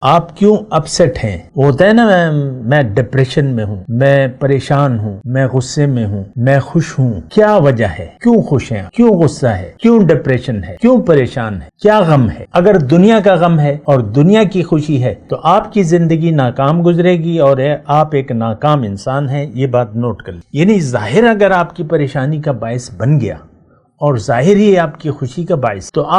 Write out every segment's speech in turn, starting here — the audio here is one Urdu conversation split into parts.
آپ کیوں اپسیٹ ہیں؟ وہ ہوتا ہے نا میں ڈپریشن میں ہوں، میں پریشان ہوں، میں غصے میں ہوں، میں خوش ہوں۔ کیا وجہ ہے؟ کیوں خوش ہیں؟ کیوں غصہ ہے؟ کیوں ڈپریشن ہے؟ کیوں پریشان ہے؟ کیا غم ہے؟ اگر دنیا کا غم ہے اور دنیا کی خوشی ہے تو آپ کی زندگی ناکام گزرے گی اور آپ ایک ناکام انسان ہیں۔ یہ بات نوٹ کر لیں۔ یعنی ظاہر اگر آپ کی پریشانی کا باعث بن گیا اور ظاہر ہی آپ کی خوشی کا باعث، تو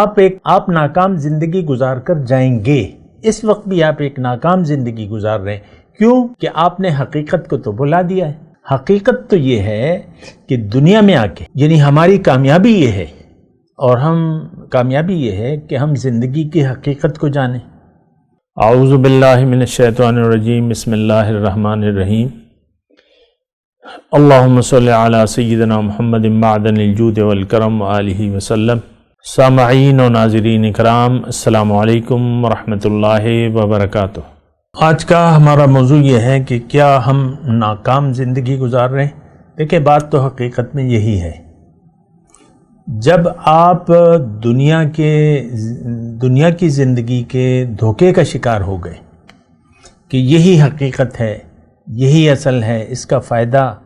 آپ ناکام زندگی گزار کر جائیں گے۔ اس وقت بھی آپ ایک ناکام زندگی گزار رہے ہیں۔ کیوں کہ آپ نے حقیقت کو تو بھلا دیا ہے۔ حقیقت تو یہ ہے کہ دنیا میں آ کے، یعنی ہماری کامیابی یہ ہے اور کامیابی یہ ہے کہ ہم زندگی کی حقیقت کو جانیں۔ اعوذ باللہ من الشیطان الرجیم، بسم اللہ الرحمن الرحیم۔ اللہم صلی علی سیدنا محمد معدن الجود والکرم وآلہ وسلم۔ سامعین و ناظرین اکرام، السلام علیکم ورحمۃ اللہ وبرکاتہ۔ آج کا ہمارا موضوع یہ ہے کہ کیا ہم ناکام زندگی گزار رہے ہیں؟ دیکھیں، بات تو حقیقت میں یہی ہے۔ جب آپ دنیا کی زندگی کے دھوکے کا شکار ہو گئے کہ یہی حقیقت ہے، یہی اصل ہے، اس کا فائدہ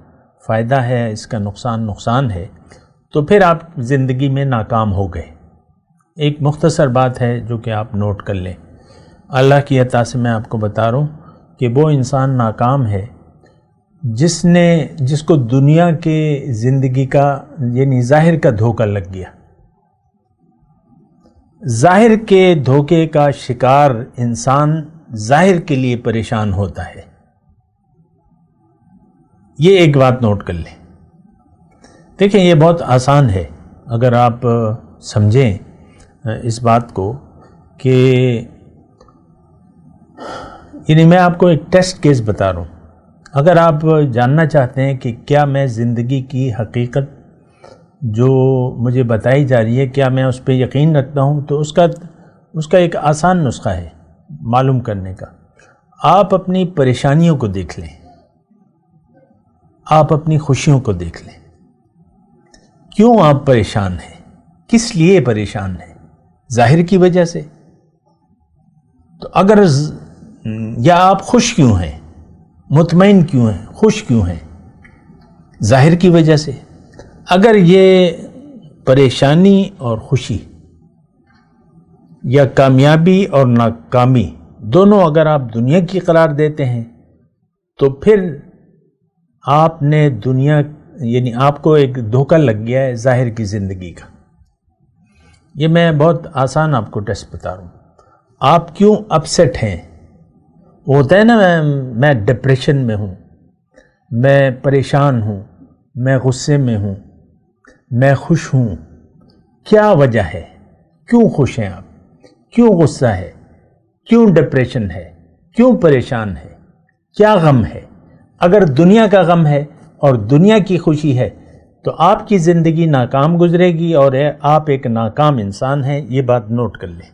ہے، اس کا نقصان ہے، تو پھر آپ زندگی میں ناکام ہو گئے۔ ایک مختصر بات ہے جو کہ آپ نوٹ کر لیں۔ اللہ کی عطا سے میں آپ کو بتا رہا ہوں کہ وہ انسان ناکام ہے جس کو دنیا کے زندگی کا یعنی ظاہر کا دھوکہ لگ گیا۔ ظاہر کے دھوکے کا شکار انسان ظاہر کے لیے پریشان ہوتا ہے۔ یہ ایک بات نوٹ کر لیں۔ دیکھیں، یہ بہت آسان ہے اگر آپ سمجھیں اس بات کو کہ یعنی میں آپ کو ایک ٹیسٹ کیس بتا رہا ہوں۔ اگر آپ جاننا چاہتے ہیں کہ کیا میں زندگی کی حقیقت جو مجھے بتائی جا رہی ہے کیا میں اس پہ یقین رکھتا ہوں، تو اس کا ایک آسان نسخہ ہے معلوم کرنے کا۔ آپ اپنی پریشانیوں کو دیکھ لیں، آپ اپنی خوشیوں کو دیکھ لیں۔ کیوں آپ پریشان ہیں؟ کس لیے پریشان ہیں؟ ظاہر کی وجہ سے؟ تو یا آپ خوش کیوں ہیں؟ مطمئن کیوں ہیں؟ خوش کیوں ہیں؟ ظاہر کی وجہ سے۔ اگر یہ پریشانی اور خوشی یا کامیابی اور ناکامی دونوں اگر آپ دنیا کی قرار دیتے ہیں تو پھر آپ نے یعنی آپ کو ایک دھوکہ لگ گیا ہے ظاہر کی زندگی کا۔ یہ میں بہت آسان آپ کو ٹیسٹ بتا رہا ہوں۔ آپ کیوں اپسیٹ ہیں؟ وہ ہوتا ہے نا میں ڈپریشن میں ہوں، میں پریشان ہوں، میں غصے میں ہوں، میں خوش ہوں۔ کیا وجہ ہے؟ کیوں خوش ہیں آپ؟ کیوں غصہ ہے؟ کیوں ڈپریشن ہے؟ کیوں پریشان ہے؟ کیا غم ہے؟ اگر دنیا کا غم ہے اور دنیا کی خوشی ہے تو آپ کی زندگی ناکام گزرے گی اور آپ ایک ناکام انسان ہیں۔ یہ بات نوٹ کر لیں۔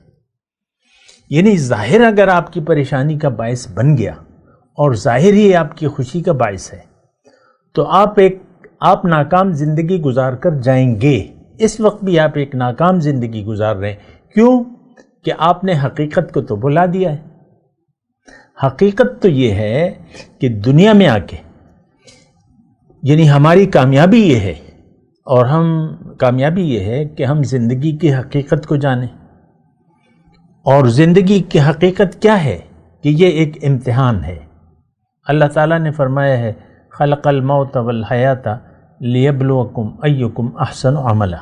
یعنی ظاہر اگر آپ کی پریشانی کا باعث بن گیا اور ظاہر ہی آپ کی خوشی کا باعث ہے تو آپ ناکام زندگی گزار کر جائیں گے۔ اس وقت بھی آپ ایک ناکام زندگی گزار رہے ہیں۔ کیوں کہ آپ نے حقیقت کو تو بھلا دیا ہے۔ حقیقت تو یہ ہے کہ دنیا میں آ کے، یعنی ہماری کامیابی یہ ہے اور کامیابی یہ ہے کہ ہم زندگی کی حقیقت کو جانیں۔ اور زندگی کی حقیقت کیا ہے؟ کہ یہ ایک امتحان ہے۔ اللہ تعالیٰ نے فرمایا ہے خلق الموت والحیات لیبلوکم ایکم احسن عملا۔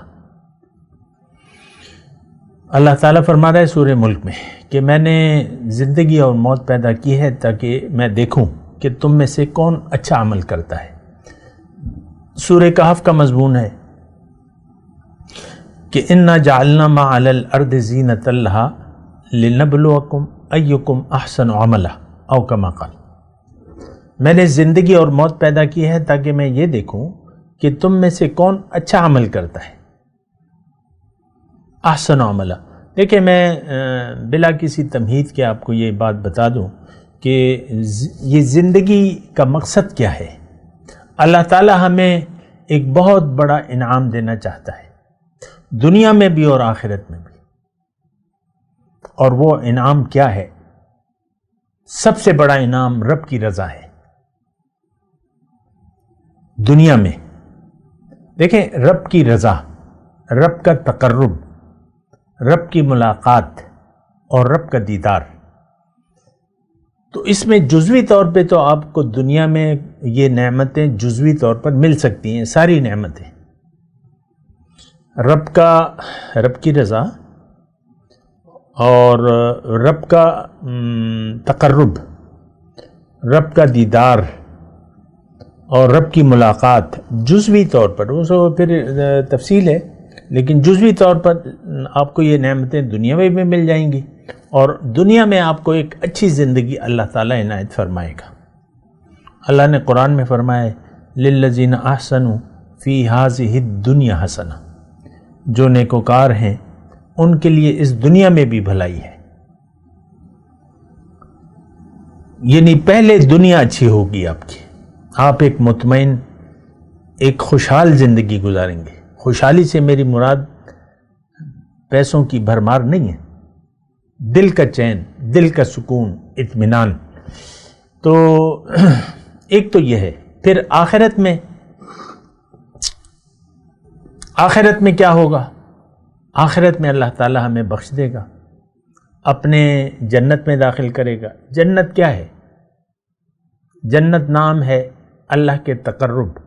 اللہ تعالیٰ فرما رہا ہے سورہ ملک میں کہ میں نے زندگی اور موت پیدا کی ہے تاکہ میں دیکھوں کہ تم میں سے کون اچھا عمل کرتا ہے۔ سورہ کہف کا مضمون ہے کہ انا جعلنا ما علی الارض زینۃ لہا لنبلوکم ایکم احسن عملا او کما قال۔ میں نے زندگی اور موت پیدا کی ہے تاکہ میں یہ دیکھوں کہ تم میں سے کون اچھا عمل کرتا ہے۔ احسن عملا۔ دیکھیں، میں بلا کسی تمہید کے آپ کو یہ بات بتا دوں کہ یہ زندگی کا مقصد کیا ہے۔ اللہ تعالیٰ ہمیں ایک بہت بڑا انعام دینا چاہتا ہے، دنیا میں بھی اور آخرت میں بھی۔ اور وہ انعام کیا ہے؟ سب سے بڑا انعام رب کی رضا ہے دنیا میں. دیکھیں رب کی رضا، رب کا تقرب، رب کی ملاقات اور رب کا دیدار. تو اس میں جزوی طور پہ تو آپ کو دنیا میں یہ نعمتیں جزوی طور پر مل سکتی ہیں، ساری نعمتیں. رب کی رضا اور رب کا تقرب، رب کا دیدار اور رب کی ملاقات جزوی طور پر، وہ سو پھر تفصیل ہے، لیکن جزوی طور پر آپ کو یہ نعمتیں دنیا میں بھی مل جائیں گی اور دنیا میں آپ کو ایک اچھی زندگی اللہ تعالیٰ عنایت فرمائے گا. اللہ نے قرآن میں فرمایا ہے للذین احسنوا فی ہذہ الدنیا حسنہ، جو نیکوکار ہیں ان کے لیے اس دنیا میں بھی بھلائی ہے. یعنی پہلے دنیا اچھی ہوگی آپ کی، آپ ایک مطمئن، ایک خوشحال زندگی گزاریں گے. خوشحالی سے میری مراد پیسوں کی بھرمار نہیں ہے، دل کا چین، دل کا سکون، اطمینان. تو ایک تو یہ ہے. پھر آخرت میں کیا ہوگا؟ آخرت میں اللہ تعالی ہمیں بخش دے گا، اپنے جنت میں داخل کرے گا. جنت کیا ہے؟ جنت نام ہے اللہ کے تقرب،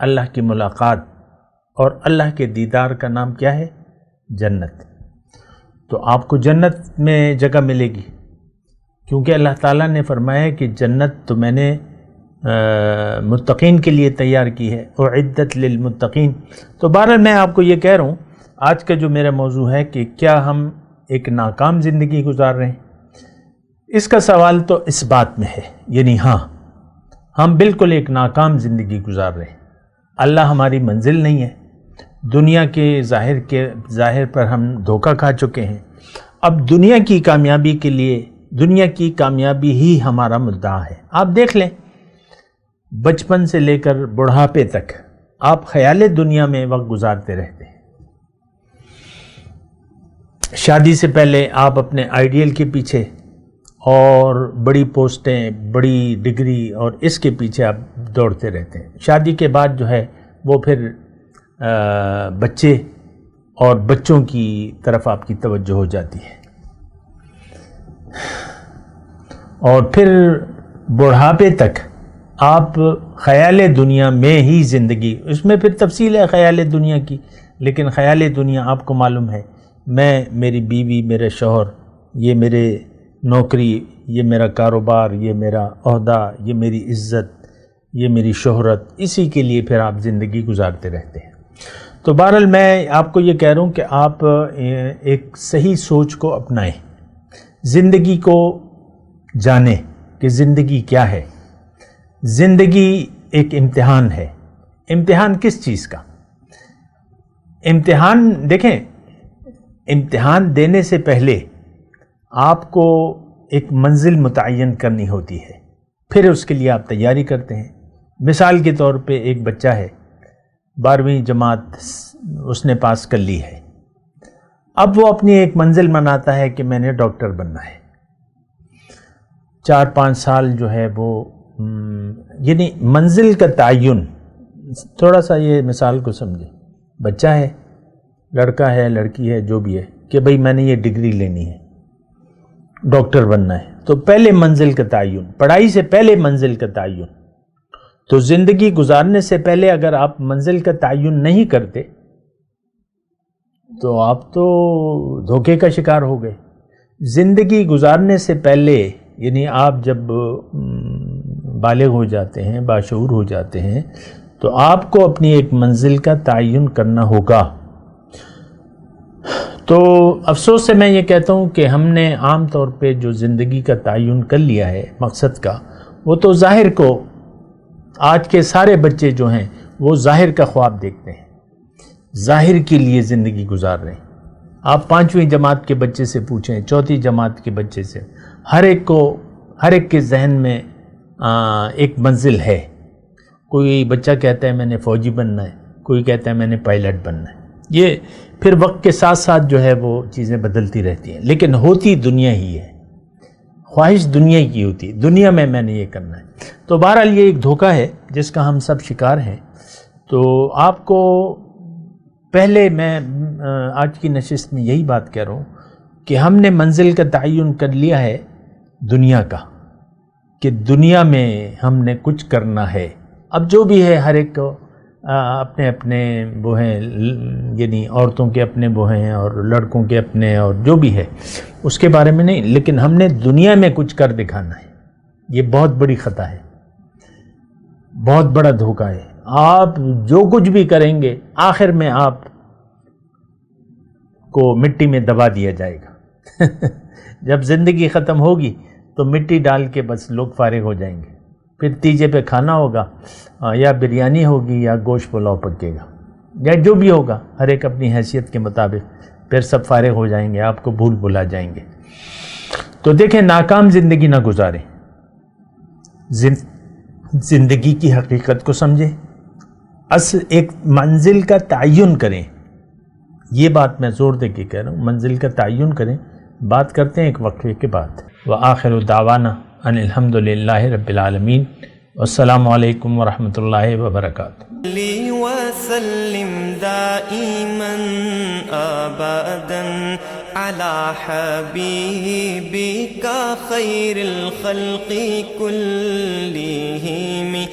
اللہ کی ملاقات اور اللہ کے دیدار کا نام کیا ہے؟ جنت. تو آپ کو جنت میں جگہ ملے گی، کیونکہ اللہ تعالیٰ نے فرمایا کہ جنت تو میں نے متقین کے لیے تیار کی ہے، اعدت للمتقین. تو بہرحال میں آپ کو یہ کہہ رہا ہوں، آج کا جو میرا موضوع ہے کہ کیا ہم ایک ناکام زندگی گزار رہے ہیں. اس کا سوال تو اس بات میں ہے، یعنی ہاں ہم بالکل ایک ناکام زندگی گزار رہے ہیں. اللہ ہماری منزل نہیں ہے. دنیا کے ظاہر پر ہم دھوکہ کھا چکے ہیں. اب دنیا کی کامیابی کے لیے، دنیا کی کامیابی ہی ہمارا مدعا ہے. آپ دیکھ لیں بچپن سے لے کر بڑھاپے تک آپ خیال دنیا میں وقت گزارتے رہتے ہیں. شادی سے پہلے آپ اپنے آئیڈیل کے پیچھے اور بڑی پوسٹیں، بڑی ڈگری اور اس کے پیچھے آپ دوڑتے رہتے ہیں. شادی کے بعد جو ہے وہ پھر بچے اور بچوں کی طرف آپ کی توجہ ہو جاتی ہے، اور پھر بڑھاپے تک آپ خیال دنیا میں ہی زندگی. اس میں پھر تفصیل ہے خیال دنیا کی، لیکن خیال دنیا آپ کو معلوم ہے، میں، میری بیوی، میرے شوہر، یہ میرے نوکری، یہ میرا کاروبار، یہ میرا عہدہ، یہ میری عزت، یہ میری شہرت، اسی کے لیے پھر آپ زندگی گزارتے رہتے ہیں. تو بہرحال میں آپ کو یہ کہہ رہا ہوں کہ آپ ایک صحیح سوچ کو اپنائیں، زندگی کو جانیں کہ زندگی کیا ہے. زندگی ایک امتحان ہے. امتحان کس چیز کا؟ امتحان دیکھیں، امتحان دینے سے پہلے آپ کو ایک منزل متعین کرنی ہوتی ہے، پھر اس کے لیے آپ تیاری کرتے ہیں. مثال کے طور پہ ایک بچہ ہے، 12ویں جماعت اس نے پاس کر لی ہے. اب وہ اپنی ایک منزل مناتا ہے کہ میں نے ڈاکٹر بننا ہے. 4-5 سال جو ہے وہ یعنی منزل کا تعین. تھوڑا سا یہ مثال کو سمجھیں. بچہ ہے، لڑکا ہے، لڑکی ہے، جو بھی ہے، کہ بھئی میں نے یہ ڈگری لینی ہے، ڈاکٹر بننا ہے. تو پہلے منزل کا تعین، پڑھائی سے پہلے منزل کا تعین. تو زندگی گزارنے سے پہلے اگر آپ منزل کا تعین نہیں کرتے تو آپ تو دھوکے کا شکار ہو گئے. زندگی گزارنے سے پہلے یعنی آپ جب بالغ ہو جاتے ہیں، باشعور ہو جاتے ہیں، تو آپ کو اپنی ایک منزل کا تعین کرنا ہوگا. تو افسوس سے میں یہ کہتا ہوں کہ ہم نے عام طور پہ جو زندگی کا تعین کر لیا ہے مقصد کا، وہ تو ظاہر کو، آج کے سارے بچے جو ہیں وہ ظاہر کا خواب دیکھتے ہیں، ظاہر کے لیے زندگی گزار رہے ہیں. آپ 5ویں جماعت کے بچے سے پوچھیں، 4تھی جماعت کے بچے سے، ہر ایک کے ذہن میں ایک منزل ہے. کوئی بچہ کہتا ہے میں نے فوجی بننا ہے، کوئی کہتا ہے میں نے پائلٹ بننا ہے. یہ پھر وقت کے ساتھ ساتھ جو ہے وہ چیزیں بدلتی رہتی ہیں، لیکن ہوتی دنیا ہی ہے. خواہش دنیا کی ہوتی ہے، دنیا میں نے یہ کرنا ہے۔ تو بہرحال یہ ایک دھوکہ ہے جس کا ہم سب شکار ہیں۔ تو آپ کو پہلے میں آج کی نشست میں یہی بات کہہ رہا ہوں کہ ہم نے منزل کا تعین کر لیا ہے دنیا کا، کہ دنیا میں ہم نے کچھ کرنا ہے۔ اب جو بھی ہے ہر ایک کو اپنے اپنے وہ ہیں، یعنی عورتوں کے اپنے وہ ہیں اور لڑکوں کے اپنے، اور جو بھی ہے اس کے بارے میں نہیں، لیکن ہم نے دنیا میں کچھ کر دکھانا ہے۔ یہ بہت بڑی خطا ہے، بہت بڑا دھوکہ ہے۔ آپ جو کچھ بھی کریں گے آخر میں آپ کو مٹی میں دبا دیا جائے گا۔ جب زندگی ختم ہوگی تو مٹی ڈال کے بس لوگ فارغ ہو جائیں گے، پھر تیجے پہ کھانا ہوگا، یا بریانی ہوگی یا گوشت پلاؤ پکے گا، یا جو بھی ہوگا ہر ایک اپنی حیثیت کے مطابق، پھر سب فارغ ہو جائیں گے، آپ کو بھول بھلا جائیں گے۔ تو دیکھیں، ناکام زندگی نہ گزاریں، زندگی کی حقیقت کو سمجھیں، اصل ایک منزل کا تعین کریں۔ یہ بات میں زور دے کے کہہ رہا ہوں، منزل کا تعین کریں۔ بات کرتے ہیں ایک وقفے کے بعد۔ وآخر دعوانا ان الحمد للہ رب العالمین، والسلام علیکم ورحمۃ اللہ وبرکاتہ۔ وسلم دائما ابدا على حبيبك خير الخلق كلهم